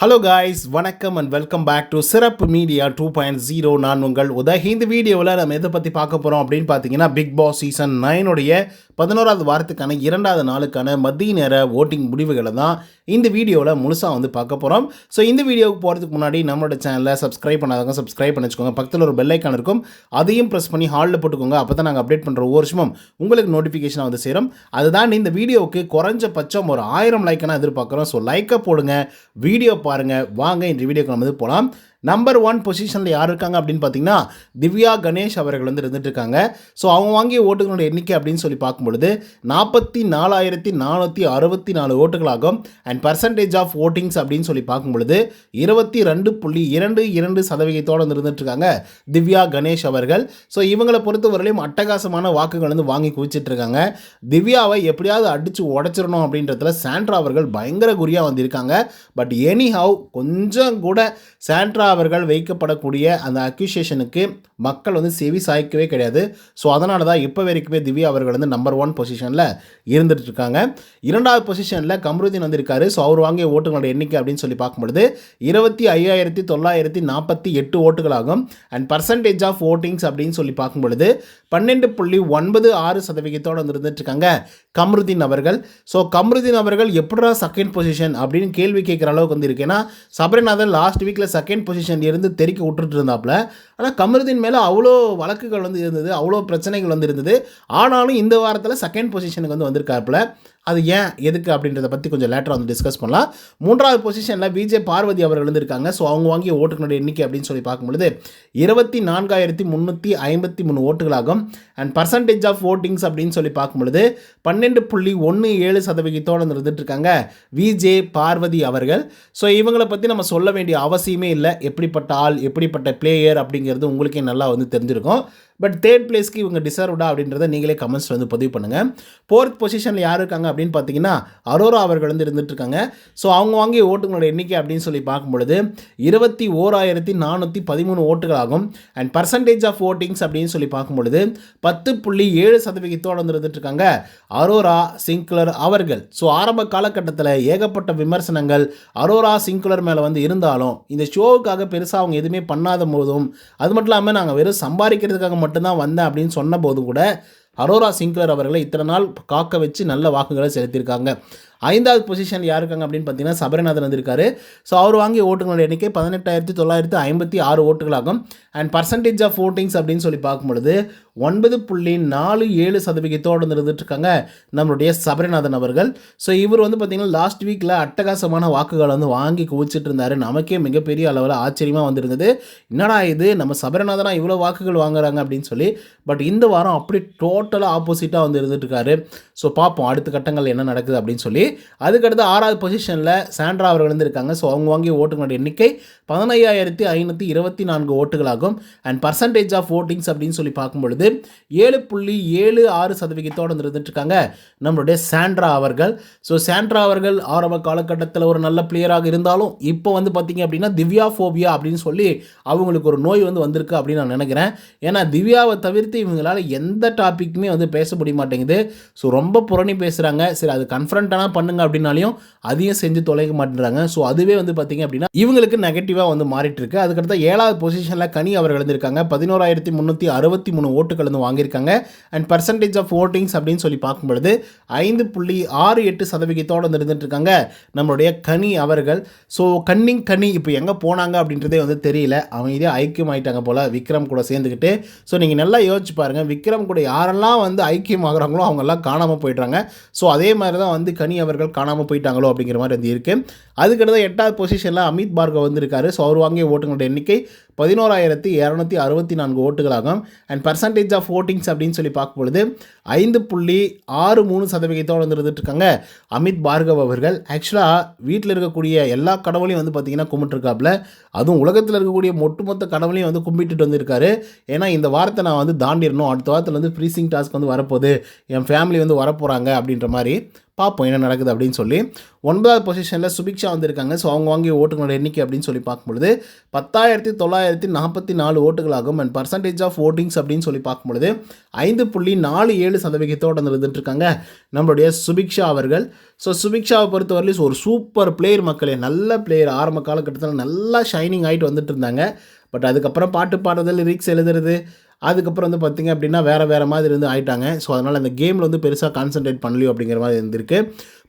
Hello guys, வணக்கம் and welcome back to சிறப்பு media 2.0. நான் உங்கள் உதய். இந்த வீடியோவில் நம்ம எதை பற்றி பார்க்க போகிறோம் அப்படின்னு பார்த்தீங்கன்னா, பிக் பாஸ் சீசன் 9 11வது வாரத்துக்கான 2வது நாளுக்கான மதிய நேர ஓட்டிங் முடிவுகளை தான் இந்த வீடியோவில் முழுசாக வந்து பார்க்க போகிறோம். ஸோ இந்த வீடியோவுக்கு போகிறதுக்கு முன்னாடி நம்மளோட சேனலை சப்ஸ்கிரைப் பண்ணாதவங்க சப்ஸ்கிரைப் பண்ணி வச்சுக்கோங்க. பக்கத்தில் ஒரு பெல் ஐக்கான் இருக்கும், அதையும் ப்ரெஸ் பண்ணி ஹாலில் போட்டுக்கோங்க. அப்போ தான் நாங்கள் அப்டேட் பண்ணுற ஒவ்வொரு வருஷமும் உங்களுக்கு நோட்டிஃபிகேஷனாக வந்து சேரும். அதுதான் இந்த வீடியோவுக்கு குறைஞ்சபட்சம் ஒரு 1000 லைக்கான எதிர்பார்க்குறோம். ஸோ லைக்கை போடுங்க, வீடியோ பாருங்கள். வாங்க இந்த வீடியோக்கு நம்ம போகலாம். நம்பர் 1 பொசிஷனில் யார் இருக்காங்க அப்படின்னு பார்த்தீங்கன்னா, திவ்யா கணேஷ் அவர்கள் வந்து இருந்துட்டு இருக்காங்க. ஸோ அவங்க வாங்கிய ஓட்டுகளோட எண்ணிக்கை அப்படின்னு சொல்லி பார்க்கும்பொழுது 44,464 ஓட்டுகளாகும். அண்ட் பர்சன்டேஜ் ஆஃப் ஓட்டிங்ஸ் அப்படின்னு சொல்லி பார்க்கும்பொழுது 22.22% இருந்துட்டு இருக்காங்க திவ்யா கணேஷ் அவர்கள். ஸோ இவங்களை பொறுத்தவரையிலும் அட்டகாசமான வாக்குகள் வந்து வாங்கி குவிச்சிட்டு இருக்காங்க. திவ்யாவை எப்படியாவது அடித்து உடச்சிடணும் அப்படின்றதுல சாண்ட்ரா அவர்கள் பயங்கர குறியாக வந்திருக்காங்க. பட் எனிஹவ் கொஞ்சம் கூட சாண்ட்ரா அவர்கள் வைக்கப்படக்கூடிய அந்த அக்யூசேஷனுக்கு மக்கள் வந்து செவி சாய்க்கவே கிடையாது. ஸோ அதனால தான் இப்போ வரைக்குமே திவ்யா அவர்கள் வந்து நம்பர் 1 பொசிஷனில் இருந்துட்டு இருக்காங்க. 2வது பொசிஷனில் கம்ருதீன் வந்திருக்காரு. ஸோ அவர் வாங்கிய ஓட்டுகளோட எண்ணிக்கை அப்படின்னு சொல்லி பார்க்கும்பொழுது 25,948 ஓட்டுகளாகும். அண்ட் பர்சன்டேஜ் ஆஃப் ஓட்டிங்ஸ் அப்படின்னு சொல்லி பார்க்கும்பொழுது 12.96% வந்து இருந்துட்டு இருக்காங்க கம்ருதீன் அவர்கள். ஸோ கம்ருதீன் அவர்கள் எப்படா செகண்ட் பொசிஷன் அப்படின்னு கேள்வி கேட்குற அளவுக்கு வந்து இருக்கு. ஏன்னா சபரிநாதன் லாஸ்ட் வீக்கில் செகண்ட் பொசிஷன் இருந்து தெறிக்க விட்டுட்டு இருந்தாப்புல. ஆனால் கமருதீன் மேலே அவ்வளோ வழக்குகள் வந்து இருந்தது, அவ்வளோ பிரச்சனைகள் வந்து இருந்தது. ஆனாலும் இந்த வாரத்தில் செகண்ட் பொசிஷனுக்கு வந்து வந்திருக்காப்புல. அது ஏன் எதுக்கு அப்படின்றத பற்றி கொஞ்சம் லேட்டராக வந்து டிஸ்கஸ் பண்ணலாம். 3வது பொசிஷனில் விஜே பார்வதி அவர்கள் இருந்திருக்காங்க. ஸோ அவங்க வாங்கிய ஓட்டுகளுடைய எண்ணிக்கை அப்படின்னு சொல்லி பார்க்கும்பொழுது 24,353 ஓட்டுகளாகும். அண்ட் பர்சன்டேஜ் ஆஃப் ஓட்டிங்ஸ் அப்படின்னு சொல்லி பார்க்கும்பொழுது 12.17% இருந்துட்டு இருக்காங்க விஜே பார்வதி அவர்கள். ஸோ இவங்களை பற்றி நம்ம சொல்ல வேண்டிய அவசியமே இல்லை. எப்படிப்பட்ட ஆள், எப்படிப்பட்ட பிளேயர் அப்படிங்கிறது உங்களுக்கே நல்லா வந்து தெரிஞ்சிருக்கும். பட் 3rd பிளேஸ்க்கு இவங்க டிசர்வ்டா அப்படின்றத நீங்களே கமெண்ட்ஸில் வந்து பதிவு பண்ணுங்கள். 4th பொசிஷனில் யார் இருக்காங்க அப்படின்னு பார்த்தீங்கன்னா, அரோரா அவர்கள் வந்து இருந்துட்டு இருக்காங்க. ஸோ அவங்க வாங்கிய ஓட்டுகளோட எண்ணிக்கை அப்படின்னு சொல்லி பார்க்கும்பொழுது 21,413 ஓட்டுகளாகும். அண்ட் பர்சன்டேஜ் ஆஃப் ஓட்டிங்ஸ் அப்படின்னு சொல்லி பார்க்கும்பொழுது 10.7% வந்து இருந்துட்டு இருக்காங்க அரோரா சிங்க்லர் அவர்கள். ஸோ ஆரம்ப காலகட்டத்தில் ஏகப்பட்ட விமர்சனங்கள் அரோரா சிங்க்லர் மேலே வந்து இருந்தாலும் இந்த ஷோவுக்காக பெருசாக அவங்க எதுவுமே பண்ணாத போதும், அது மட்டும் இல்லாமல் நாங்கள் வெறும் சம்பாதிக்கிறதுக்காக மட்டும்தான் வந்தேன் அப்படின்னு சொன்ன போது கூட அரோரா சிங்க்லர் அவர்களை இத்தனை நாள் காக்க வச்சு நல்ல வாக்குகளை செலுத்தியிருக்காங்க. 5வது பொசிஷன் யார் இருக்காங்க அப்படின்னு பார்த்தீங்கன்னா, சபரிநாதன் வந்திருக்காரு. ஸோ அவர் வாங்கிய ஓட்டுகளோட எண்ணிக்கை 18,956 ஓட்டுகளாகும். அண்ட் பர்சன்டேஜ் ஆஃப் ஓட்டிங்ஸ் அப்படின்னு சொல்லி பார்க்கும்பொழுது 9.47% இருந்துட்டு இருக்காங்க நம்மளுடைய சபரிநாதன் அவர்கள். ஸோ இவர் வந்து பார்த்திங்கன்னா லாஸ்ட் வீக்கில் அட்டகாசமான வாக்குகளை வந்து வாங்கி குவிச்சிட்டு இருந்தார். நமக்கே மிகப்பெரிய அளவில் ஆச்சரியமாக வந்திருந்தது. என்னடா இது, நம்ம சபரிநாதனா இவ்வளோ வாக்குகள் வாங்குறாங்க அப்படின்னு சொல்லி. பட் இந்த வாரம் அப்படி டோட்டலாக ஆப்போசிட்டாக வந்து இருந்துட்டு இருக்காரு. ஸோ பார்ப்போம் அடுத்த கட்டங்கள் என்ன நடக்குது அப்படின்னு சொல்லி. அதுக்கடுத்து 6வது பொசிஷனில் சாண்ட்ரா அவர்கள் இருந்திருக்காங்க. ஸோ அவங்க வாங்கிய ஓட்டுகளோட எண்ணிக்கை 15,524 ஓட்டுகளாகும். அண்ட் பர்சன்டேஜ் ஆஃப் ஓட்டிங்ஸ் அப்படின்னு சொல்லி பார்க்கும்பொழுது 7.76% இருந்துட்டு இருக்காங்க நம்மளுடைய சாண்ட்ரா அவர்கள். ஸோ சாண்ட்ரா அவர்கள் ஆரம்ப காலகட்டத்தில் ஒரு நல்ல பிளேயராக இருந்தாலும் இப்போ வந்து பார்த்தீங்க அப்படின்னா திவ்யா ஃபோபியா அப்படின்னு சொல்லி அவங்களுக்கு ஒரு நோய் வந்து வந்திருக்கு அப்படின்னு நான் நினைக்கிறேன். ஏன்னா திவ்யாவை தவிர்த்து இவங்களால் எந்த டாப்பிக்குமே வந்து பேச முடிய மாட்டேங்குது. ஸோ ரொம்ப புரணி பேசுகிறாங்க. சரி, அது கன்ஃபரண்ட்டான பண்ணுங்க அப்படின்னாலையும் அதையும் செஞ்சு தொலைக்க மாட்டேங்கிறாங்க. ஸோ அதுவே வந்து பார்த்தீங்க அப்படின்னா இவங்களுக்கு நெகட்டிவாக வந்து மாறிட்டு இருக்கு. அதுக்கடுத்து 7வது பொசிஷனில் கனி அவர்கள் இருந்திருக்காங்க. 11,363 ஓட்டுகள் வந்து வாங்கியிருக்காங்க. அண்ட் பர்சன்டேஜ் ஆஃப் ஓட்டிங்ஸ் அப்படின்னு சொல்லி பார்க்கும்பொழுது 5.68% வந்து இருந்துட்டு இருக்காங்க நம்மளுடைய கனி அவர்கள். ஸோ கனி இப்போ எங்கே போனாங்க அப்படின்றதே வந்து தெரியல. அவங்க இதே ஐக்கியம் ஆகிட்டாங்க போல் விக்ரம் கூட சேர்ந்துக்கிட்டு. ஸோ நீங்கள் நல்லா யோசிச்சு பாருங்கள், விக்ரம் கூட யாரெல்லாம் வந்து ஐக்கியம் ஆகுறாங்களோ அவங்கெல்லாம் காணாமல் போயிடுறாங்க. ஸோ அதே மாதிரி தான் வந்து கனி அவர்கள் காணாமல் போயிட்டாங்களோ அப்படிங்கிற மாதிரி வந்து இருக்குது. அதுக்கடுத்து 8வது பொசிஷனில் அமித் பார்கவ் வந்திருக்காரு. ஸோ அவர் வாங்கிய ஓட்டுகளோட எண்ணிக்கை 11,264 ஓட்டுகளாகும். அண்ட் பர்சன்டேஜ் ஆஃப் ஓட்டிங்ஸ் அப்படின்னு சொல்லி பார்க்கும்பொழுது 5.63% வந்து இருந்துட்டு இருக்காங்க அமித் பார்கவ் அவர்கள். ஆக்சுவலாக வீட்டில் இருக்கக்கூடிய எல்லா கடவுளையும் வந்து பார்த்திங்கன்னா கும்பிட்டுருக்காப்புல. அதுவும் உலகத்தில் இருக்கக்கூடிய ஒட்டுமொத்த கடவுளையும் வந்து கும்பிட்டுட்டு வந்திருக்காரு. ஏன்னா இந்த வாரத்தை நான் வந்து தாண்டிடணும், அடுத்த வாரத்தில் வந்து ஃப்ரீசிங் டாஸ்க் வந்து வரப்போகுது, என் ஃபேமிலி வந்து வரப்போகிறாங்க அப்படின்ற மாதிரி. பார்ப்போம் என்ன நடக்குது அப்படின்னு சொல்லி. 9வது பொசிஷனில் சுபிக்ஷா வந்திருக்காங்க. ஸோ அவங்க வாங்கிய ஓட்டுகளோட எண்ணிக்கை அப்படின்னு சொல்லி பார்க்கும்பொழுது 10,900 9,044 ஓட்டுகளாகும். அண்ட் பர்சன்டேஜ் ஆஃப் ஓட்டிங்ஸ் அப்படின்னு சொல்லி பார்க்கும்பொழுது 5.47% இருந்துட்டுருக்காங்க நம்மளுடைய சுபிக்ஷா அவர்கள். ஸோ சுபிக்ஷாவை பொறுத்தவரையிலும் ஒரு சூப்பர் பிளேயர் மக்களே, நல்ல பிளேயர். ஆரம்ப காலகட்டத்தில் நல்லா ஷைனிங் ஆகிட்டு வந்துட்டு இருந்தாங்க. பட் அதுக்கப்புறம் பாட்டு பாடுறது, லிரிக்ஸ் எழுதுறது, அதுக்கப்புறம் வந்து பார்த்திங்க அப்படின்னா வேறு மாதிரி இருந்து ஆகிட்டாங்க. ஸோ அதனால் அந்த கேமில் வந்து பெருசாக கான்சன்ட்ரேட் பண்ணலையோ அப்படிங்கிற மாதிரி இருந்திருக்கு.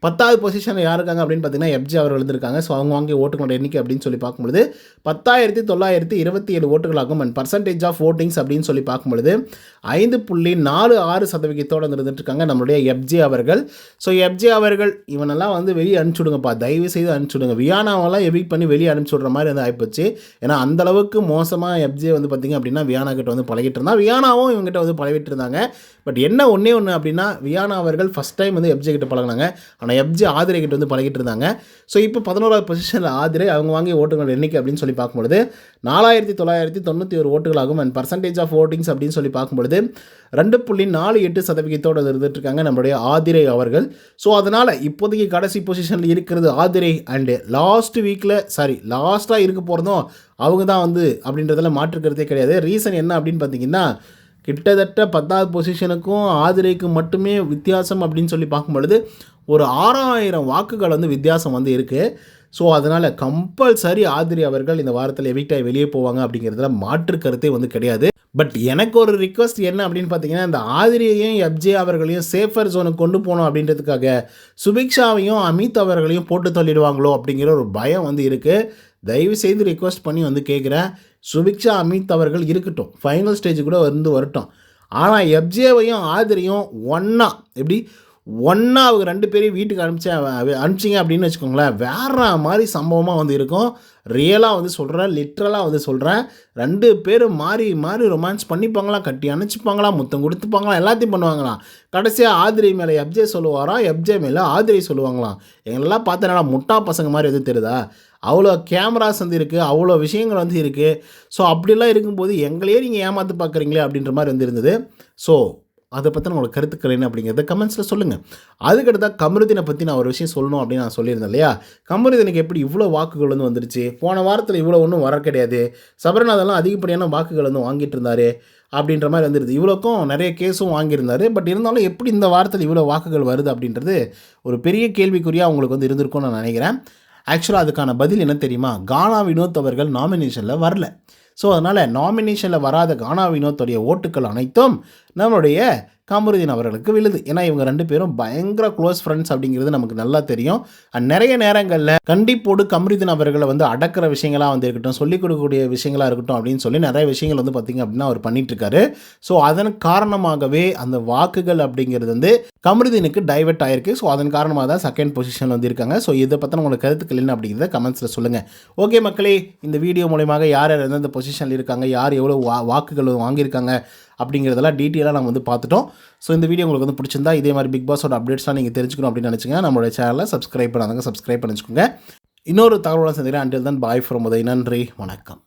10வது பொசிஷனில் யார் இருக்காங்க அப்படின்னு பார்த்தீங்கன்னா எஃப்ஜே அவர்கள் இருந்திருக்காங்க. ஸோ அவங்க வாங்கிய ஓட்டுகளோட எண்ணிக்கை அப்படின்னு சொல்லி பார்க்கும்பொழுது 10,927 ஓட்டுகளாகும். அண்ட் பர்சன்டேஜ் ஆஃப் ஓட்டிங்ஸ் அப்படின்னு சொல்லி பார்க்கும்பொழுது 5.46% இருந்துட்டுருக்காங்க நம்மளுடைய எஃப்ஜே அவர்கள். ஸோ எஃப்ஜே அவர்கள் இவனெல்லாம் வந்து வெளியே அனுப்பிச்சுடுங்கப்பா, தயவு செய்து அனுப்பிச்சுடுங்க. வியானாவெல்லாம் எவிக் பண்ணி வெளியே அனுப்பிச்சுடுற மாதிரி வந்து ஆகிப்போச்சு. ஏன்னா அந்தளவுக்கு மோசமாக எஃப்ஜே வந்து பார்த்திங்க அப்படின்னா வியானா கிட்ட வந்து பழகிட்டு இருந்தால், வியானாவும் இவங்ககிட்ட வந்து பழகிட்டு இருந்தாங்க. பட் என்ன ஒன்றே அப்படின்னா வியானா அவர்கள் ஃபஸ்ட் டைம் வந்து எஃப்ஜே கிட்ட பழகினாங்க. ஆனால் எஃப்ஜே ஆதிரை கிட்ட வந்து பழகிட்டு இருந்தாங்க. ஸோ இப்போ 11வது பொசிஷனில் ஆதிரை, அவங்க வாங்கிய ஓட்டுகள் எண்ணிக்கை அப்படின்னு சொல்லி பார்க்கும்பொழுது 4,991 ஓட்டுகளாகும். அண்ட் பர்சன்டேஜ் ஆஃப் ஓட்டிங்ஸ் அப்படின்னு சொல்லி பார்க்கும்பொழுது 2.48% இருந்துட்டுருக்காங்க நம்மளுடைய ஆதிரை அவர்கள். ஸோ அதனால் இப்போதைக்கு கடைசி பொசிஷனில் இருக்கிறது ஆதிரை. அண்டு லாஸ்ட்டாக இருக்க போகிறதும் அவங்க தான் வந்து அப்படின்றதில் மாற்றுக்கிறதே கிடையாது. ரீசன் என்ன அப்படின்னு பார்த்தீங்கன்னா, கிட்டத்தட்ட 10வது பொசிஷனுக்கும் ஆதிரைக்கும் மட்டுமே வித்தியாசம் அப்படின்னு சொல்லி பார்க்கும்பொழுது ஒரு 6,000 வாக்குகள் வந்து வித்தியாசம் வந்து இருக்குது. ஸோ அதனால் கம்பல்சரி ஆதிரை அவர்கள் இந்த வாரத்தில் எவிக்டாகி வெளியே போவாங்க அப்படிங்கிறதுல மாற்று கருத்தே வந்து கிடையாது. பட் எனக்கு ஒரு ரிக்வஸ்ட் என்ன அப்படின்னு பார்த்தீங்கன்னா, இந்த ஆதிரியையும் எஃப்ஜே அவர்களையும் சேஃபர் ஜோனுக்கு கொண்டு போகணும் அப்படின்றதுக்காக சுபிக்ஷாவையும் அமித் அவர்களையும் போட்டு தள்ளிடுவாங்களோ அப்படிங்கிற ஒரு பயம் வந்து இருக்குது. தயவு செய்து ரிக்வஸ்ட் பண்ணி வந்து கேட்குறேன், சுபிக்ஷா அமித் அவர்கள் இருக்கட்டும், ஃபைனல் ஸ்டேஜ் கூட வந்து வரட்டும். ஆனால் எஃப்ஜேவையும் ஆதிரையும் ஒன்றா அவங்க 2 பேரையும் வீட்டுக்கு அனுப்பிச்சிங்க அப்படின்னு வச்சுக்கோங்களேன், வேறு மாதிரி சம்பவமாக வந்து இருக்கும். ரியலாக வந்து சொல்கிறேன், லிட்ரலாக வந்து சொல்கிறேன். 2 பேரும் மாறி ரொமான்ஸ் பண்ணிப்பாங்களாம், கட்டி அணைச்சிப்பாங்களாம், முத்தம் கொடுத்துப்பாங்களாம், எல்லாத்தையும் பண்ணுவாங்களாம். கடைசியாக ஆதிரை மேலே எஃப்ஜே சொல்லுவாராம், எஃப்ஜே மேலே ஆதிரை சொல்லுவாங்களாம். எங்களெல்லாம் பார்த்தனால முட்டா பசங்க மாதிரி எதுவும் தெரியுதா? அவ்வளோ கேமராஸ் வந்து இருக்குது, அவ்வளோ விஷயங்கள் வந்து இருக்குது. ஸோ அப்படிலாம் இருக்கும்போது எங்களையே நீங்கள் ஏமாற்று பார்க்குறீங்களே அப்படின்ற மாதிரி வந்து இருந்தது. ஸோ அதை பற்றி உங்களுக்கு கருத்துக்கள் என்ன அப்படிங்கிறத கமெண்ட்ஸில் சொல்லுங்கள். அதுக்கடுத்தா கமருதீனை பற்றி நான் ஒரு விஷயம் சொல்லணும் அப்படின்னு நான் சொல்லியிருந்தேன் இல்லையா? கமருதீனுக்கு எப்படி இவ்வளோ வாக்குகள் வந்து வந்துருச்சு? போன வாரத்தில் இவ்வளோ ஒன்றும் வர கிடையாது. சபரிநாதெல்லாம் அதிகப்படியான வாக்குகள் வந்து வாங்கிட்டு இருந்தார் அப்படின்ற மாதிரி வந்துடுது. இவ்வளோக்கும் நிறைய கேஸும் வாங்கியிருந்தார். பட் இருந்தாலும் எப்படி இந்த வாரத்தில் இவ்வளோ வாக்குகள் வருது அப்படின்றது ஒரு பெரிய கேள்விக்குறியாக அவங்களுக்கு வந்து இருந்திருக்கும்னு நான் நினைக்கிறேன். ஆக்சுவலாக அதுக்கான பதில் என்ன தெரியுமா? கானா வினோத் அவர்கள் நாமினேஷனில் வரல. ஸோ அதனால் நாமினேஷனில் வராத கானா வினோத்துடைய ஓட்டுக்கள் அனைத்தும் நம்மளுடைய கமருதீன் அவர்களுக்கு விழுது. ஏன்னா இவங்க 2 பேரும் பயங்கர க்ளோஸ் ஃப்ரெண்ட்ஸ் அப்படிங்கிறது நமக்கு நல்லா தெரியும். நிறைய நேரங்களில் கண்டிப்போடு கமருதீன் அவர்களை வந்து அடக்கிற விஷயங்களாக வந்து இருக்கட்டும், சொல்லிக் கொடுக்கக்கூடிய விஷயங்களாக இருக்கட்டும் அப்படின்னு சொல்லி நிறைய விஷயங்கள் வந்து பார்த்திங்க அப்படின்னா அவர் பண்ணிகிட்ருக்காரு. ஸோ அதன் காரணமாகவே அந்த வாக்குகள் அப்படிங்கிறது வந்து கமருதீனுக்கு டைவெர்ட் ஆகிருக்கு. ஸோ அதன் காரணமாக தான் செகண்ட் பொசிஷன் வந்து இருக்காங்க. ஸோ இதை பற்றின உங்களுக்கு கருத்துக்கள் என்ன அப்படிங்கிறத கமெண்ட்ஸில் சொல்லுங்கள். ஓகே மக்களே, இந்த வீடியோ மூலமாக யார் எந்தெந்த பொசிஷனில் இருக்காங்க, யார் எவ்வளோ வாக்குகள் வாங்கியிருக்காங்க அப்படிங்கிறதெல்லாம் டீட்டெயிலாக நம்ம வந்து பார்த்துட்டோம். ஸோ இந்த வீடியோ உங்களுக்கு வந்து பிடிச்சிருந்தா இதே மாதிரி பிக் பாஸோட அப்டேட்ஸ்லாம் நீங்கள் தெரிஞ்சுக்கணும் அப்படின்னு நினச்சிங்க, நம்மளோட சேனலை சப்ஸ்கிரைப் பண்ணாதவங்க சப்ஸ்கிரைப் பண்ணிச்சுக்கோங்க. இன்னொரு தகவலோட சந்திக்கிறேன். Until than bye from Uday. நன்றி, வணக்கம்.